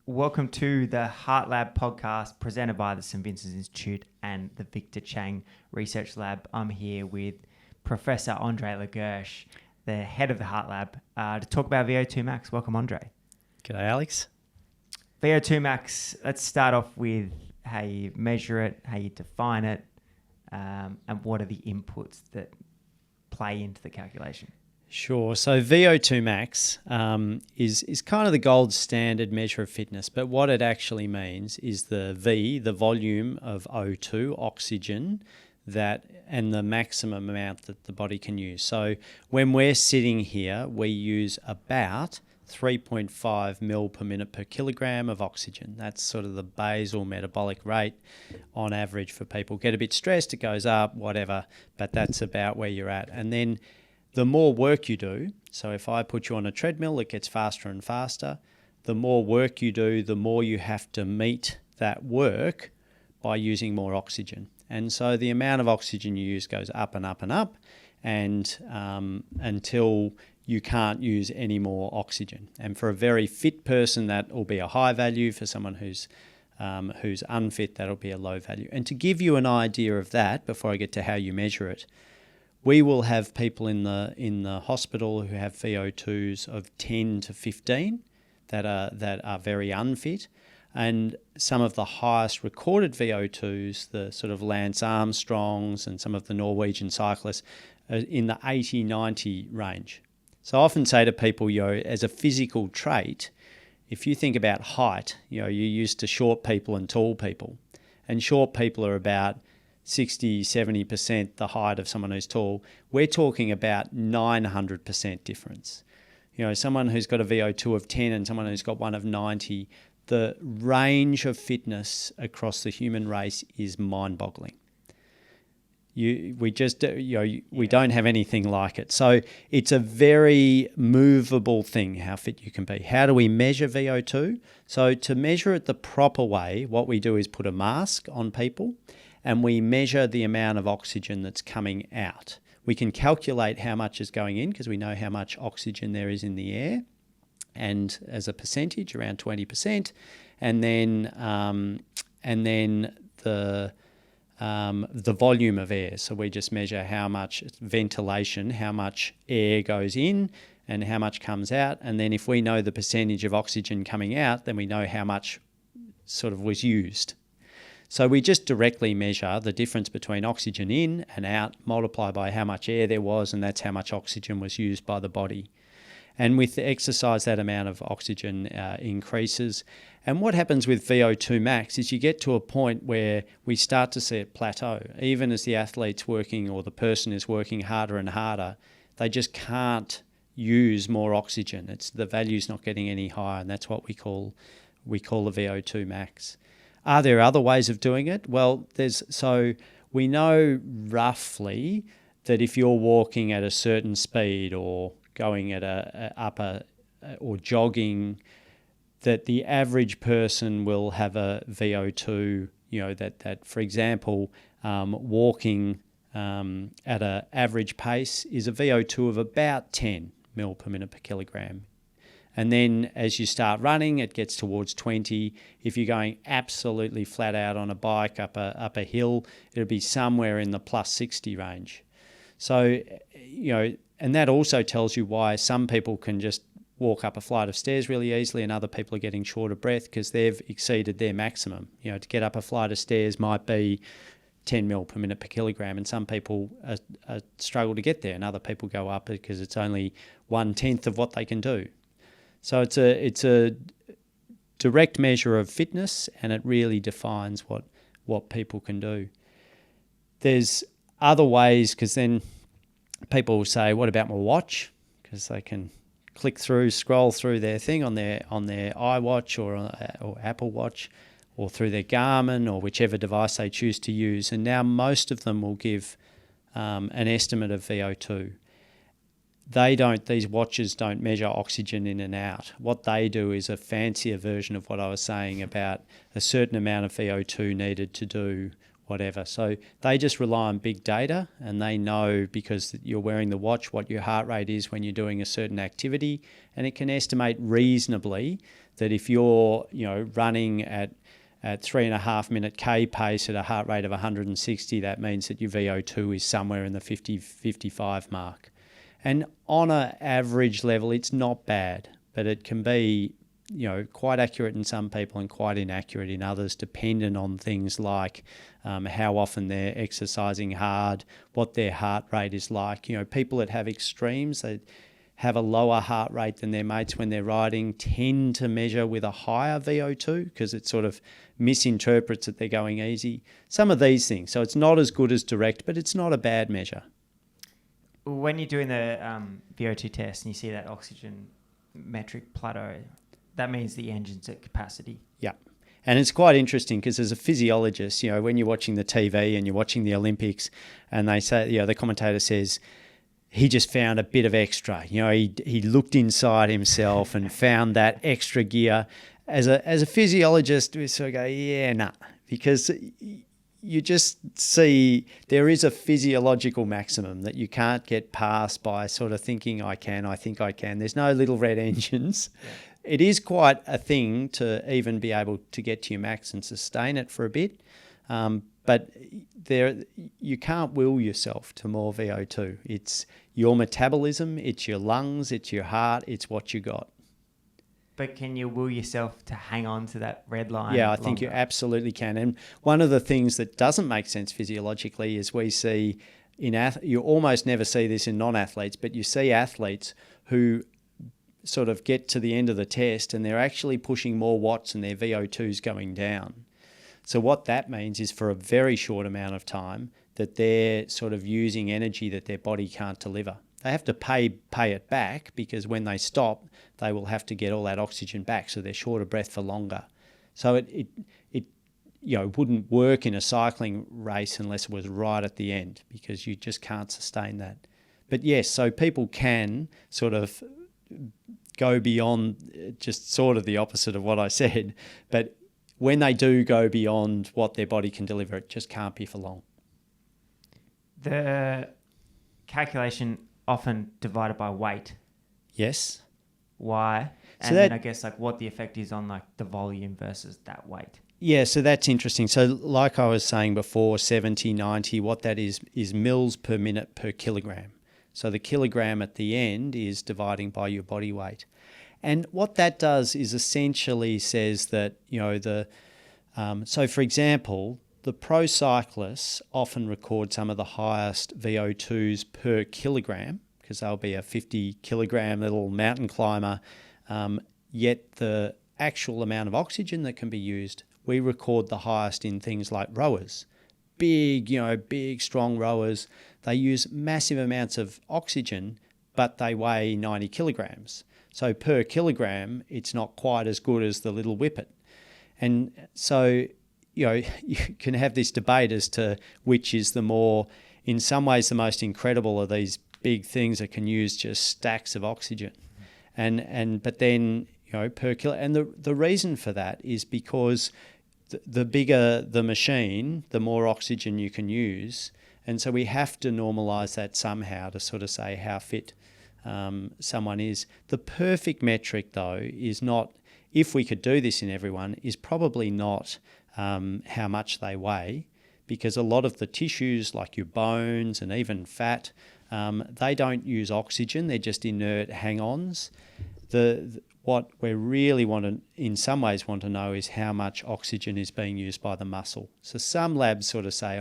Welcome to the Heart Lab podcast presented by the St. Vincent's Institute and the Victor Chang Research Lab. I'm here with Professor André La Gerche, the head of the Heart Lab, to talk about VO2 Max. Welcome, André. G'day, Alex. VO2 Max, let's start off with how you measure it, how you define it, and what are the inputs that play into the calculation. Sure. So VO2 Max is kind of the gold standard measure of fitness, but what it actually means is the V, the volume of O2, oxygen, and the maximum amount that the body can use. So when we're sitting here, we use about 3.5 mil per minute per kilogram of oxygen. That's sort of the basal metabolic rate on average for people. Get a bit stressed, it goes up, whatever, but that's about where you're at. And then the more work you do, so if I put you on a treadmill, it gets faster and faster. The more work you do, the more you have to meet that work by using more oxygen. And so the amount of oxygen you use goes up and up and up, and until you can't use any more oxygen. And for a very fit person, that will be a high value. For someone who's unfit, that'll be a low value. And to give you an idea of that, before I get to how you measure it, we will have people in the hospital who have VO2s of 10 to 15 that are very unfit, and some of the highest recorded VO2s, the sort of Lance Armstrongs and some of the Norwegian cyclists, are in the 80, 90 range. So I often say to people, as a physical trait, if you think about height, you're used to short people and tall people, and short people are about 60, 70% the height of someone who's tall. We're talking about 900% difference. Someone who's got a VO2 of 10 and someone who's got one of 90, the range of fitness across the human race is mind-boggling. We don't have anything like it. So it's a very movable thing, how fit you can be. How do we measure VO2? So to measure it the proper way, what we do is put a mask on people, and we measure the amount of oxygen that's coming out. We can calculate how much is going in because we know how much oxygen there is in the air, and as a percentage, around 20%, and then the volume of air. So we just measure how much ventilation, how much air goes in, and how much comes out. And then if we know the percentage of oxygen coming out, then we know how much sort of was used. So we just directly measure the difference between oxygen in and out, multiply by how much air there was, and that's how much oxygen was used by the body. And with the exercise, that amount of oxygen increases. And what happens with VO2 max is you get to a point where we start to see it plateau. Even as the athlete's working or the person is working harder and harder, they just can't use more oxygen. The value's not getting any higher, and that's what we call the VO2 max. Are there other ways of doing it? Well, we know roughly that if you're walking at a certain speed or going at or jogging, that the average person will have a VO2, that for example, walking at an average pace is a VO2 of about 10 mil per minute per kilogram. And then as you start running, it gets towards 20. If you're going absolutely flat out on a bike up a hill, it'll be somewhere in the plus 60 range. So, and that also tells you why some people can just walk up a flight of stairs really easily and other people are getting short of breath because they've exceeded their maximum. To get up a flight of stairs might be 10 mil per minute per kilogram, and some people struggle to get there, and other people go up because it's only 1/10 of what they can do. So it's a direct measure of fitness, and it really defines what people can do. There's other ways, because then people will say, what about my watch? Because they can scroll through their thing on their iWatch or Apple Watch, or through their Garmin or whichever device they choose to use. And now most of them will give an estimate of VO2. These watches don't measure oxygen in and out. What they do is a fancier version of what I was saying about a certain amount of VO2 needed to do whatever. So they just rely on big data, and they know, because you're wearing the watch, what your heart rate is when you're doing a certain activity, and it can estimate reasonably that if you're, running at 3.5 minute K pace at a heart rate of 160, that means that your VO2 is somewhere in the 50, 55 mark. And on an average level, it's not bad, but it can be, quite accurate in some people and quite inaccurate in others, dependent on things like how often they're exercising hard, what their heart rate is like. People that have extremes, they have a lower heart rate than their mates when they're riding, tend to measure with a higher VO2 because it sort of misinterprets that they're going easy. Some of these things. So it's not as good as direct, but it's not a bad measure. When you're doing the VO2 test and you see that oxygen metric plateau, that means the engine's at capacity. Yeah. And it's quite interesting because as a physiologist, when you're watching the TV and you're watching the Olympics and they say, the commentator says, he just found a bit of extra. He looked inside himself and found that extra gear. As a physiologist, we sort of go, yeah, nah, because you just see there is a physiological maximum that you can't get past by sort of thinking, I think I can. There's no little red engines. Yeah. It is quite a thing to even be able to get to your max and sustain it for a bit. But you can't will yourself to more VO2. It's your metabolism, it's your lungs, it's your heart, it's what you got. But can you will yourself to hang on to that red line? Yeah, I think you absolutely can. And one of the things that doesn't make sense physiologically is we see you almost never see this in non-athletes, but you see athletes who sort of get to the end of the test and they're actually pushing more watts and their VO2's going down. So what that means is for a very short amount of time that they're sort of using energy that their body can't deliver. They have to pay it back because when they stop, they will have to get all that oxygen back, so they're short of breath for longer. So it wouldn't work in a cycling race unless it was right at the end because you just can't sustain that. But yes, so people can sort of go beyond just sort of the opposite of what I said, but when they do go beyond what their body can deliver, it just can't be for long. The calculation often divided by weight. Yes. Why? And then I guess what the effect is on the volume versus that weight. Yeah, so that's interesting. So like I was saying before, 70, 90, what that is mils per minute per kilogram. So the kilogram at the end is dividing by your body weight. And what that does is essentially says that, so for example, the pro cyclists often record some of the highest VO2s per kilogram because they'll be a 50 kilogram little mountain climber, yet the actual amount of oxygen that can be used, we record the highest in things like rowers. Big, strong rowers. They use massive amounts of oxygen, but they weigh 90 kilograms. So per kilogram, it's not quite as good as the little whippet. And so, you can have this debate as to which is the more, in some ways, the most incredible of these big things that can use just stacks of oxygen. But then, per kilo. And the reason for that is because the bigger the machine, the more oxygen you can use. And so we have to normalise that somehow to sort of say how fit someone is. The perfect metric, though, is not, if we could do this in everyone, is probably not how much they weigh, because a lot of the tissues, like your bones and even fat, they don't use oxygen. They're just inert hang-ons. What we really in some ways want to know is how much oxygen is being used by the muscle. So some labs sort of say,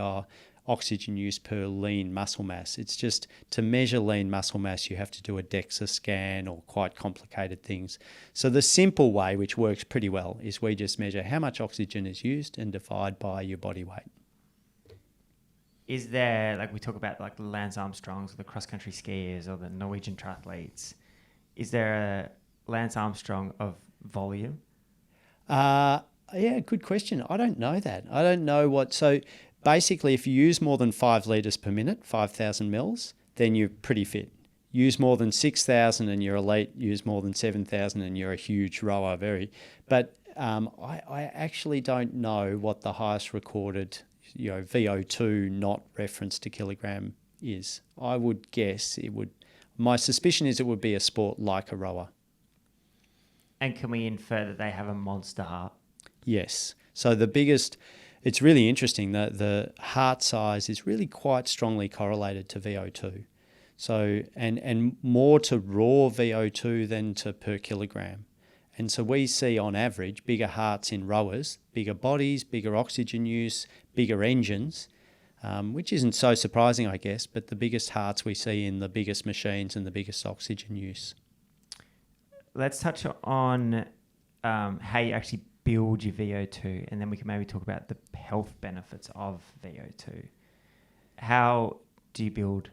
oxygen use per lean muscle mass. It's just to measure lean muscle mass, you have to do a DEXA scan or quite complicated things. So the simple way, which works pretty well, is we just measure how much oxygen is used and divide by your body weight. Is there, we talk about the Lance Armstrongs or the cross-country skiers or the Norwegian triathletes, is there a Lance Armstrong of volume? Yeah, good question. I don't know that. I don't know what... So basically, if you use more than 5 litres per minute, 5,000 mils, then you're pretty fit. Use more than 6,000 and you're elite. Use more than 7,000 and you're a huge rower. But I actually don't know what the highest recorded VO2 not reference to kilogram is. I would guess it would... My suspicion is it would be a sport like a rower. And can we infer that they have a monster heart? Yes. So it's really interesting that the heart size is really quite strongly correlated to VO2. So, and more to raw VO2 than to per kilogram. And so we see on average bigger hearts in rowers, bigger bodies, bigger oxygen use, bigger engines, which isn't so surprising, I guess, but the biggest hearts we see in the biggest machines and the biggest oxygen use. Let's touch on how you actually build your VO2, and then we can maybe talk about the health benefits of VO2. How do you build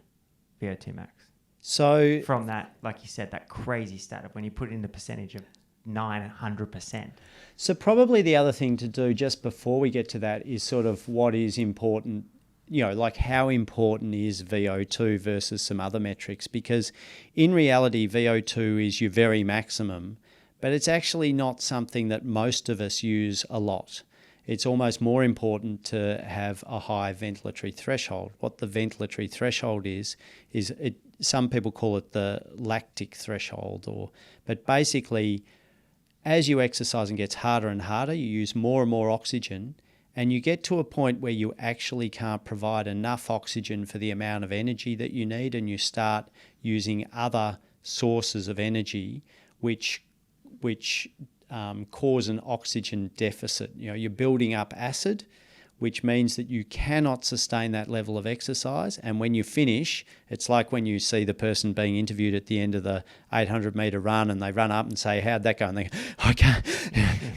VO2 max? So from that, like you said, that crazy stat of when you put it in the percentage of 900%. So probably the other thing to do just before we get to that is sort of what is important, like how important is VO2 versus some other metrics, because in reality, VO2 is your very maximum, but it's actually not something that most of us use a lot. It's almost more important to have a high ventilatory threshold. What the ventilatory threshold is some people call it the lactic threshold, but basically, as you exercise and gets harder and harder, you use more and more oxygen, and you get to a point where you actually can't provide enough oxygen for the amount of energy that you need, and you start using other sources of energy, which cause an oxygen deficit. You're building up acid, which means that you cannot sustain that level of exercise. And when you finish, it's like when you see the person being interviewed at the end of the 800-meter run and they run up and say, how'd that go? And they go, I can't.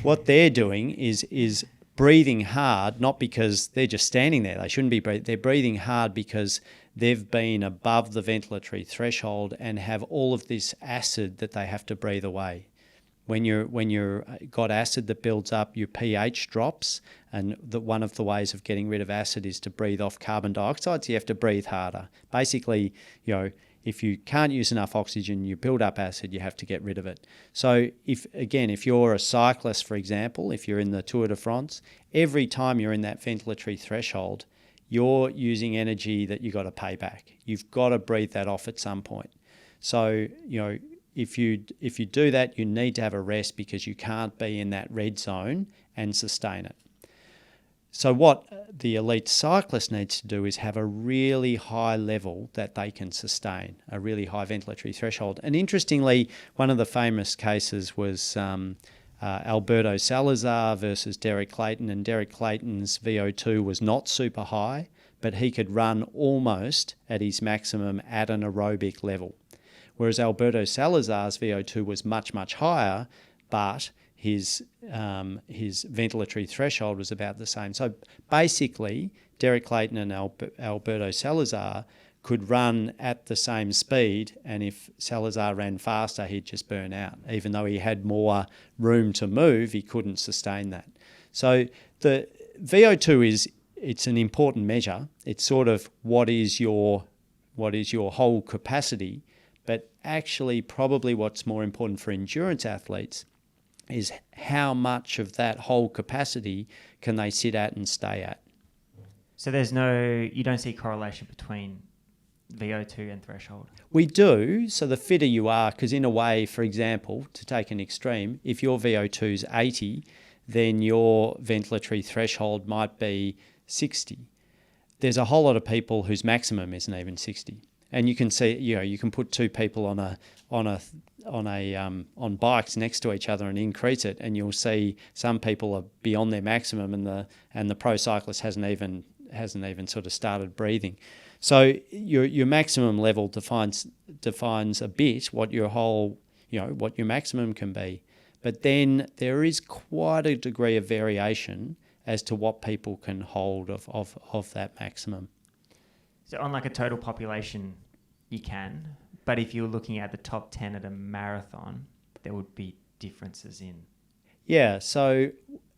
What they're doing is breathing hard, not because they're just standing there. They shouldn't be breathing. They're breathing hard because they've been above the ventilatory threshold and have all of this acid that they have to breathe away. When you're got acid that builds up, your pH drops, and one of the ways of getting rid of acid is to breathe off carbon dioxide, so you have to breathe harder. Basically, if you can't use enough oxygen, you build up acid, you have to get rid of it. So if you're a cyclist, for example, if you're in the Tour de France, every time you're in that ventilatory threshold, you're using energy that you've got to pay back. You've got to breathe that off at some point. So, if you do that, you need to have a rest because you can't be in that red zone and sustain it. So what the elite cyclist needs to do is have a really high level that they can sustain, a really high ventilatory threshold. And interestingly, one of the famous cases was Alberto Salazar versus Derek Clayton, and Derek Clayton's VO2 was not super high, but he could run almost at his maximum at an aerobic level. Whereas Alberto Salazar's VO2 was much, much higher, but his ventilatory threshold was about the same. So basically, Derek Clayton and Alberto Salazar could run at the same speed, and if Salazar ran faster, he'd just burn out. Even though he had more room to move, he couldn't sustain that. So the VO2 it's an important measure. It's sort of what is your whole capacity. But actually, probably what's more important for endurance athletes is how much of that whole capacity can they sit at and stay at. So you don't see correlation between VO2 and threshold? We do. So the fitter you are, because in a way, for example, to take an extreme, if your VO2 is 80, then your ventilatory threshold might be 60. There's a whole lot of people whose maximum isn't even 60. And you can see, you can put two people on bikes next to each other and increase it, and you'll see some people are beyond their maximum, and the pro cyclist hasn't even sort of started breathing. So your maximum level defines a bit what what your maximum can be, but then there is quite a degree of variation as to what people can hold of that maximum. So on like a total population, you can, but if you're looking at the top 10 at a marathon, there would be differences in. Yeah, so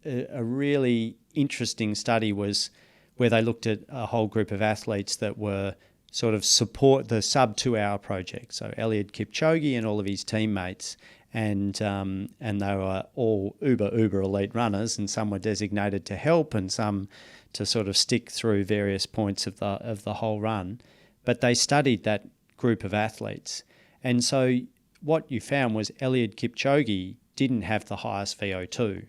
a really interesting study was where they looked at a whole group of athletes that were sort of support the sub 2 hour project. So Elliot Kipchigi and all of his teammates, and they were all uber elite runners, and some were designated to help and some to sort of stick through various points of the whole run. But they studied that group of athletes. And so what you found was Elliot Kipchoge didn't have the highest VO2,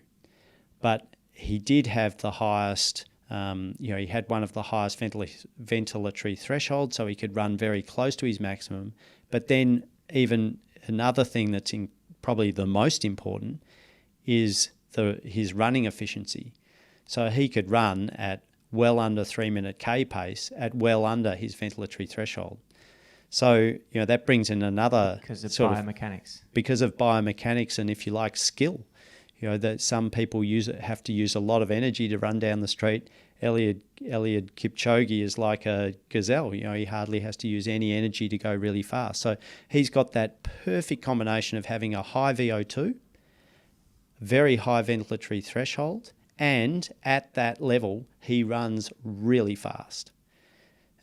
but he did have the highest, he had one of the highest ventilatory thresholds, so he could run very close to his maximum. But then even another thing that's probably the most important is his running efficiency. So he could run at well under 3-minute K pace at well under his ventilatory threshold. So, that brings in another... Because of biomechanics. Because of biomechanics and, if you like, skill. That some people have to use a lot of energy to run down the street. Elliot Kipchigi is like a gazelle. He hardly has to use any energy to go really fast. So he's got that perfect combination of having a high VO2, very high ventilatory threshold, and at that level, he runs really fast.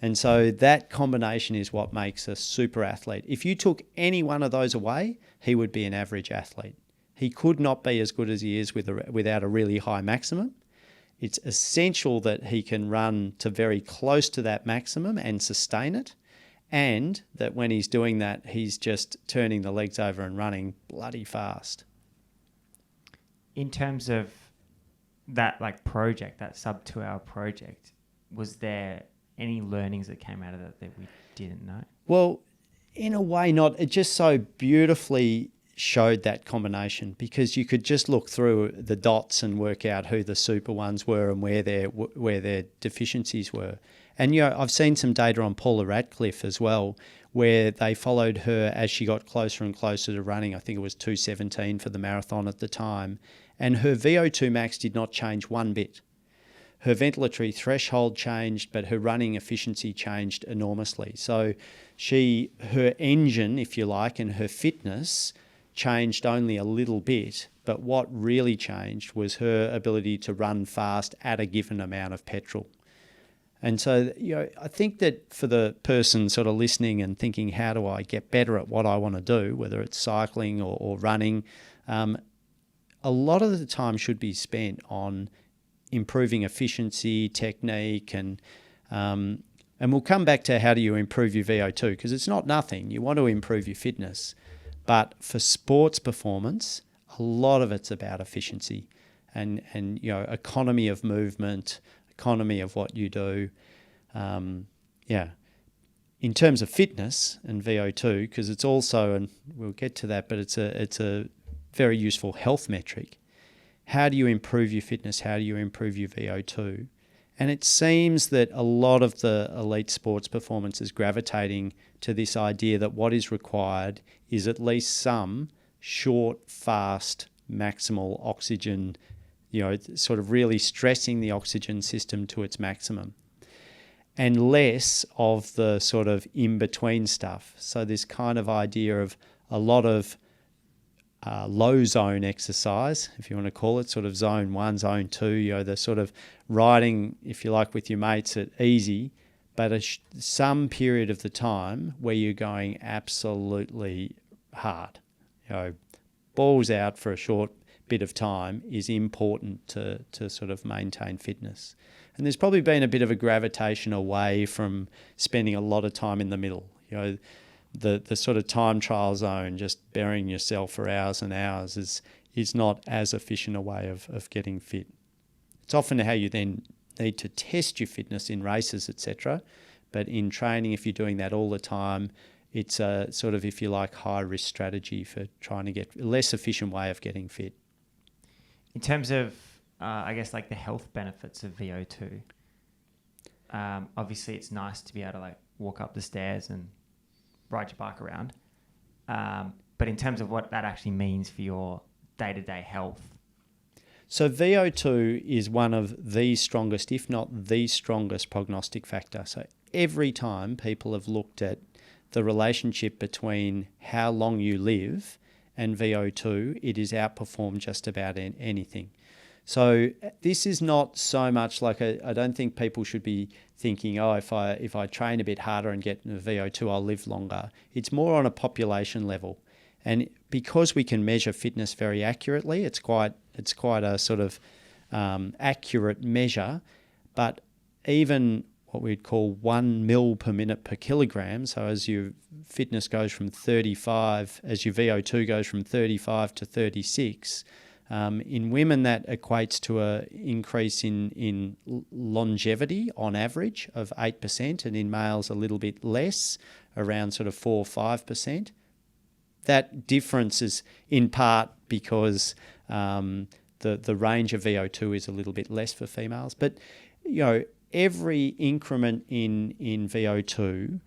And so that combination is what makes a super athlete. If you took any one of those away, he would be an average athlete. He could not be as good as he is without a really high maximum. It's essential that he can run to very close to that maximum and sustain it, and that when he's doing that, he's just turning the legs over and running bloody fast. In terms of that project, that sub 2 hour project, was there any learnings that came out of that we didn't know? Well, in a way not. It just so beautifully showed that combination, because you could just look through the dots and work out who the super ones were and where their deficiencies were. And I've seen some data on Paula Ratcliffe as well, where they followed her as she got closer and closer to running. I think it was 2:17 for the marathon at the time, and her VO2 max did not change one bit. Her ventilatory threshold changed, but her running efficiency changed enormously. So her engine, if you like, and her fitness changed only a little bit, but what really changed was her ability to run fast at a given amount of petrol. And so, I think that for the person sort of listening and thinking, how do I get better at what I want to do, whether it's cycling or running, a lot of the time should be spent on improving efficiency, technique, and we'll come back to how do you improve your VO2, because it's not nothing. You want to improve your fitness. But for sports performance, a lot of it's about efficiency and economy of movement, economy of what you do. In terms of fitness and VO2, because it's also, and we'll get to that, but it's a very useful health metric. How do you improve your fitness? How do you improve your VO2? And it seems that a lot of the elite sports performance is gravitating to this idea that what is required is at least some short, fast, maximal oxygen, sort of really stressing the oxygen system to its maximum, and less of the sort of in-between stuff. So this kind of idea of a lot of low zone exercise, if you want to call it, sort of zone 1, zone 2, the sort of riding, if you like, with your mates at easy, but some period of the time where you're going absolutely hard. Balls out for a short bit of time is important to sort of maintain fitness. And there's probably been a bit of a gravitation away from spending a lot of time in the middle. The sort of time trial zone, just burying yourself for hours and hours, is not as efficient a way of getting fit. It's often how you then need to test your fitness in races, etc. But in training, if you're doing that all the time, it's a sort of, if you like, high-risk strategy for trying to get a less efficient way of getting fit. In terms of, the health benefits of VO2, obviously it's nice to be able to walk up the stairs and ride your bike around. But in terms of what that actually means for your day-to-day health. So VO2 is one of the strongest, if not the strongest, prognostic factor. So every time people have looked at the relationship between how long you live and VO2, it is outperformed just about anything. So this is not so much like I don't think people should be thinking, if I train a bit harder and get the VO2, I'll live longer. It's more on a population level. And because we can measure fitness very accurately, it's quite a sort of accurate measure. But even what we'd call 1 mil per minute per kilogram, so as you fitness goes from 35, as your VO2 goes from 35 to 36, in women that equates to an increase in longevity on average of 8%, and in males a little bit less, around sort of 4 or 5%. That difference is in part because the range of VO2 is a little bit less for females. But, every increment in VO2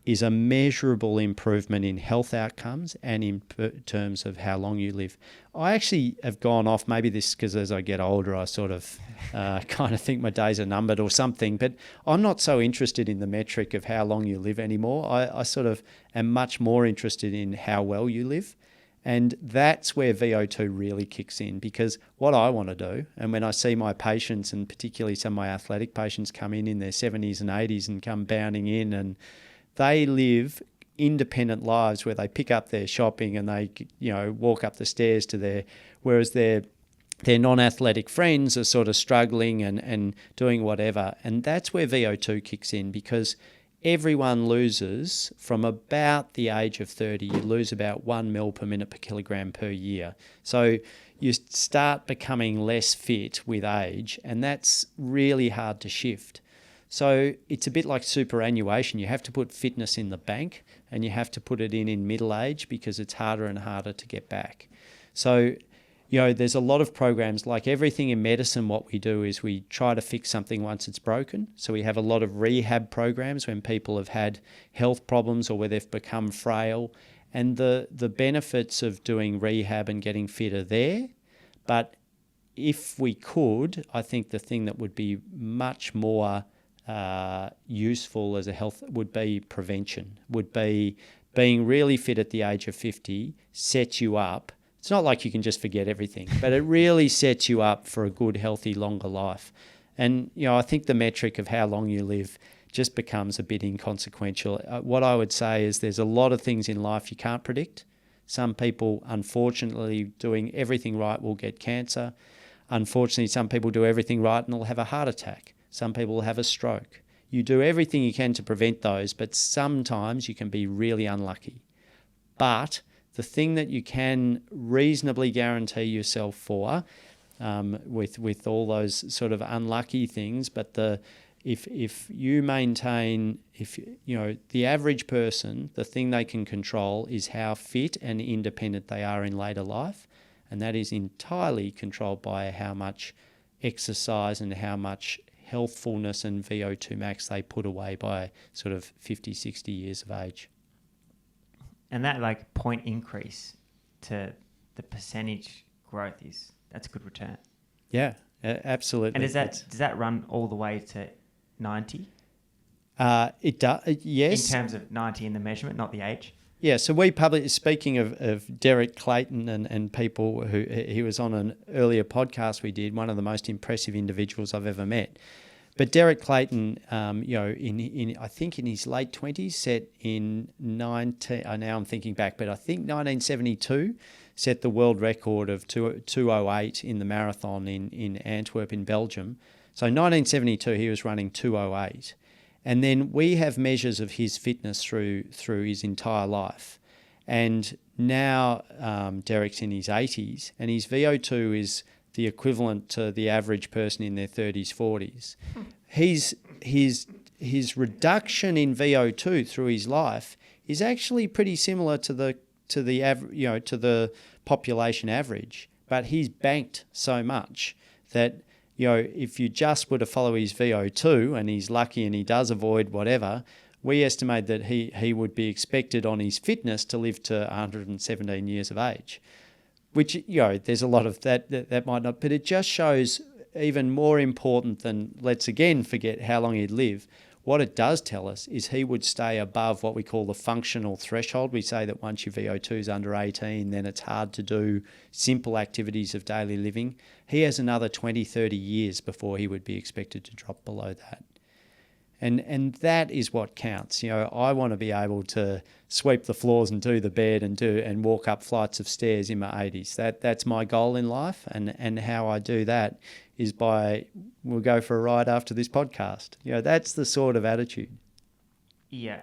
is a measurable improvement in health outcomes and in terms of how long you live. I actually have gone off, maybe this because as I get older I sort of kind of think my days are numbered or something, but I'm not so interested in the metric of how long you live anymore. I sort of am much more interested in how well you live. And that's where VO2 really kicks in, because what I want to do, and when I see my patients, and particularly some of my athletic patients come in their 70s and 80s and come bounding in, and they live independent lives where they pick up their shopping and they, walk up the stairs to whereas their non-athletic friends are sort of struggling and doing whatever. And that's where VO2 kicks in, because everyone loses from about the age of 30, you lose about 1 mil per minute per kilogram per year. So you start becoming less fit with age, and that's really hard to shift. So it's a bit like superannuation. You have to put fitness in the bank, and you have to put it in middle age, because it's harder and harder to get back. So, there's a lot of programs. Like everything in medicine, what we do is we try to fix something once it's broken. So we have a lot of rehab programs when people have had health problems or where they've become frail. And the benefits of doing rehab and getting fit are there. But if we could, I think the thing that would be much more useful as a health would be prevention, would be being really fit at the age of 50 sets you up. It's not like you can just forget everything, but it really sets you up for a good, healthy, longer life. And, I think the metric of how long you live just becomes a bit inconsequential. What I would say is there's a lot of things in life you can't predict. Some people, unfortunately, doing everything right will get cancer. Unfortunately, some people do everything right and they'll have a heart attack. Some people will have a stroke. You do everything you can to prevent those, but sometimes you can be really unlucky. But the thing that you can reasonably guarantee yourself for, with all those sort of unlucky things, but if you maintain, the average person, the thing they can control is how fit and independent they are in later life, and that is entirely controlled by how much exercise and how much healthfulness and VO2 max they put away by sort of 50, 60 years of age. And that point increase to the percentage growth that's a good return. Yeah, absolutely. And does that run all the way to 90? It does, yes. In terms of 90 in the measurement, not the age? Yeah, so we speaking of Derek Clayton and people who, he was on an earlier podcast we did, one of the most impressive individuals I've ever met. But Derek Clayton, in I think in his late 20s, set in now I'm thinking back, but I think 1972 set the world record of 2:08 in the marathon in Antwerp in Belgium. So 1972 he was running 2:08. And then we have measures of his fitness through his entire life. And now Derek's in his 80s, and his VO2 is the equivalent to the average person in their 30s, 40s. His reduction in VO2 through his life is actually pretty similar to the population average, but he's banked so much that if you just were to follow his VO2 and he's lucky and he does avoid whatever, we estimate that he would be expected on his fitness to live to 117 years of age. Which, there's a lot of that might not, but it just shows, even more important than, let's again forget how long he'd live, what it does tell us is he would stay above what we call the functional threshold. We say that once your VO2 is under 18, then it's hard to do simple activities of daily living. He has another 20, 30 years before he would be expected to drop below that. And that is what counts. I want to be able to sweep the floors and do the bed and walk up flights of stairs in my 80s. That's my goal in life, and how I do that is we'll go for a ride after this podcast. That's the sort of attitude. Yeah.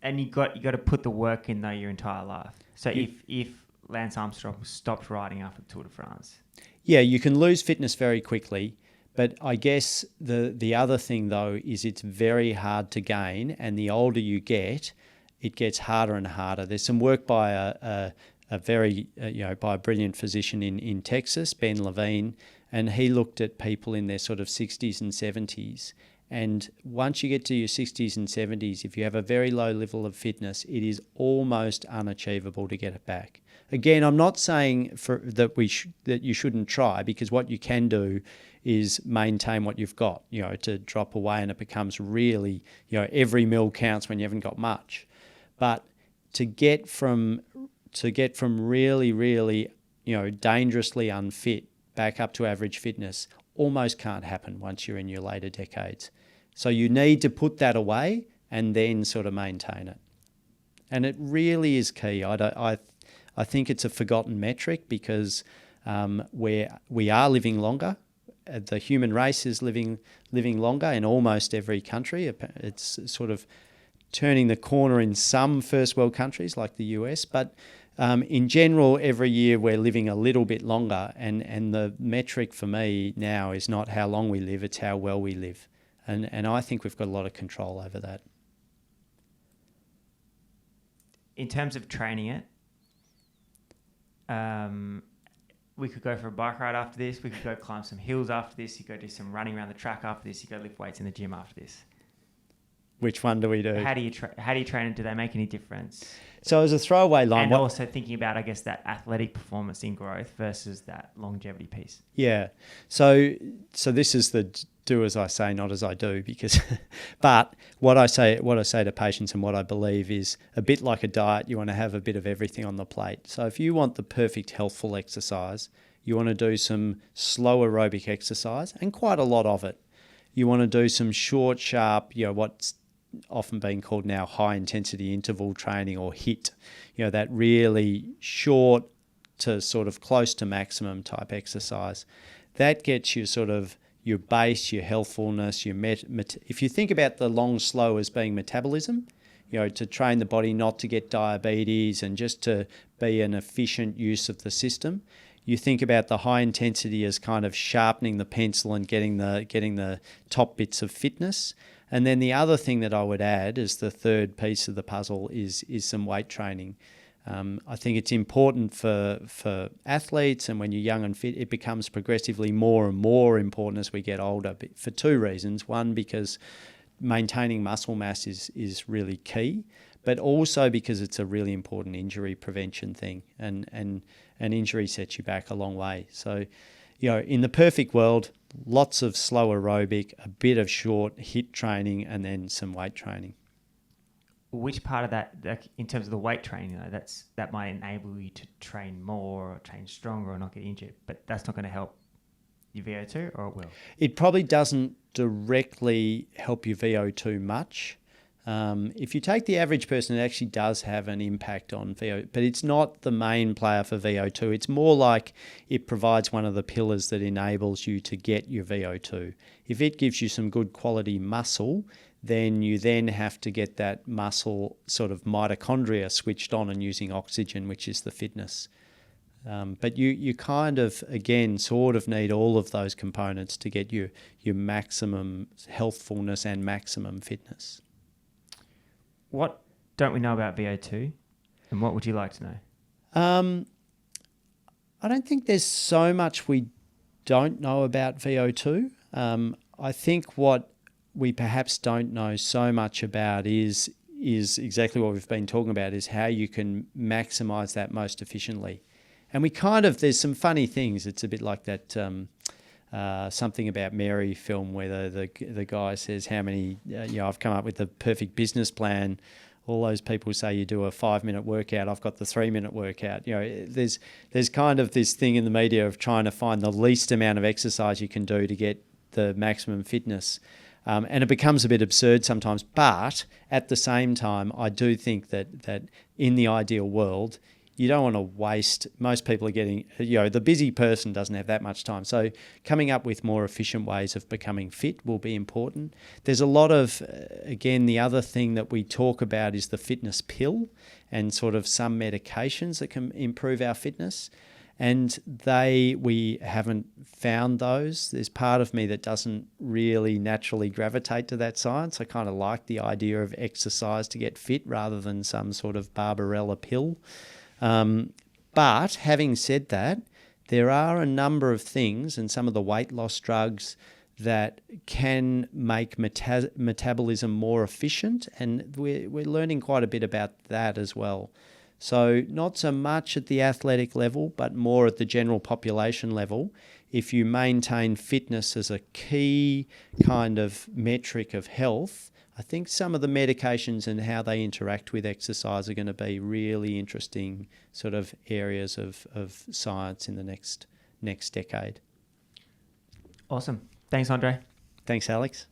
And you got to put the work in though your entire life. So if Lance Armstrong stopped riding after the Tour de France, yeah, you can lose fitness very quickly. But I guess the other thing though is it's very hard to gain, and the older you get, it gets harder and harder. There's some work by a by a brilliant physician in Texas, Ben Levine, and he looked at people in their sort of 60s and 70s. And once you get to your 60s and 70s, if you have a very low level of fitness, it is almost unachievable to get it back. Again, I'm not saying that you shouldn't try, because what you can do is maintain what you've got, to drop away, and it becomes really, every mil counts when you haven't got much. But to get from really, really, dangerously unfit back up to average fitness almost can't happen once you're in your later decades. So you need to put that away and then sort of maintain it. And it really is key. I think it's a forgotten metric, because we are living longer. The human race is living longer in almost every country. It's sort of turning the corner in some first world countries like the US, but in general, every year we're living a little bit longer, and the metric for me now is not how long we live, it's how well we live. And I think we've got a lot of control over that. In terms of training it, we could go for a bike ride after this. We could go climb some hills after this. You go do some running around the track after this. You go lift weights in the gym after this. Which one do we do? How do you train it? Do they make any difference? So as a throwaway line... And also thinking about, I guess, that athletic performance in growth versus that longevity piece. Yeah. So this is the do as I say, not as I do, because... But what I say to patients and what I believe is a bit like a diet, you want to have a bit of everything on the plate. So if you want the perfect healthful exercise, you want to do some slow aerobic exercise, and quite a lot of it. You want to do some short, sharp, what's often being called now high intensity interval training, or HIIT, that really short to sort of close to maximum type exercise. That gets you sort of your base, your healthfulness, if you think about the long slow as being metabolism, to train the body not to get diabetes and just to be an efficient use of the system. You think about the high intensity as kind of sharpening the pencil and getting the top bits of fitness. And then the other thing that I would add as the third piece of the puzzle is some weight training. I think it's important for athletes, and when you're young and fit, it becomes progressively more and more important as we get older, for two reasons. One, because maintaining muscle mass is really key, but also because it's a really important injury prevention thing, and injury sets you back a long way. So, in the perfect world, lots of slow aerobic, a bit of short HIIT training, and then some weight training. Which part of that, in terms of the weight training, that might enable you to train more or train stronger or not get injured, but that's not going to help your VO2, or it will? It probably doesn't directly help your VO2 much. If you take the average person, it actually does have an impact on VO2, but it's not the main player for VO2. It's more like it provides one of the pillars that enables you to get your VO2. If it gives you some good quality muscle, then you then have to get that muscle sort of mitochondria switched on and using oxygen, which is the fitness. But you kind of, again, sort of need all of those components to get your maximum healthfulness and maximum fitness. What don't we know about VO2, and what would you like to know? I don't think there's so much we don't know about VO2. I think what we perhaps don't know so much about is exactly what we've been talking about, is how you can maximize that most efficiently. And there's some funny things. It's a bit like that Something About Mary film where the guy says how many, I've come up with the perfect business plan. All those people say you do a 5-minute workout. I've got the 3-minute workout. There's kind of this thing in the media of trying to find the least amount of exercise you can do to get the maximum fitness. And it becomes a bit absurd sometimes. But at the same time, I do think that in the ideal world, you don't want to waste. Most people are getting, the busy person doesn't have that much time. So coming up with more efficient ways of becoming fit will be important. There's a lot of, again, the other thing that we talk about is the fitness pill and sort of some medications that can improve our fitness. And we haven't found those. There's part of me that doesn't really naturally gravitate to that science. I kind of like the idea of exercise to get fit rather than some sort of Barbarella pill. But having said that, there are a number of things and some of the weight loss drugs that can make metabolism more efficient. And we're learning quite a bit about that as well. So not so much at the athletic level, but more at the general population level. If you maintain fitness as a key kind of metric of health, I think some of the medications and how they interact with exercise are going to be really interesting sort of areas of science in the next decade. Awesome. Thanks, Andre. Thanks, Alex.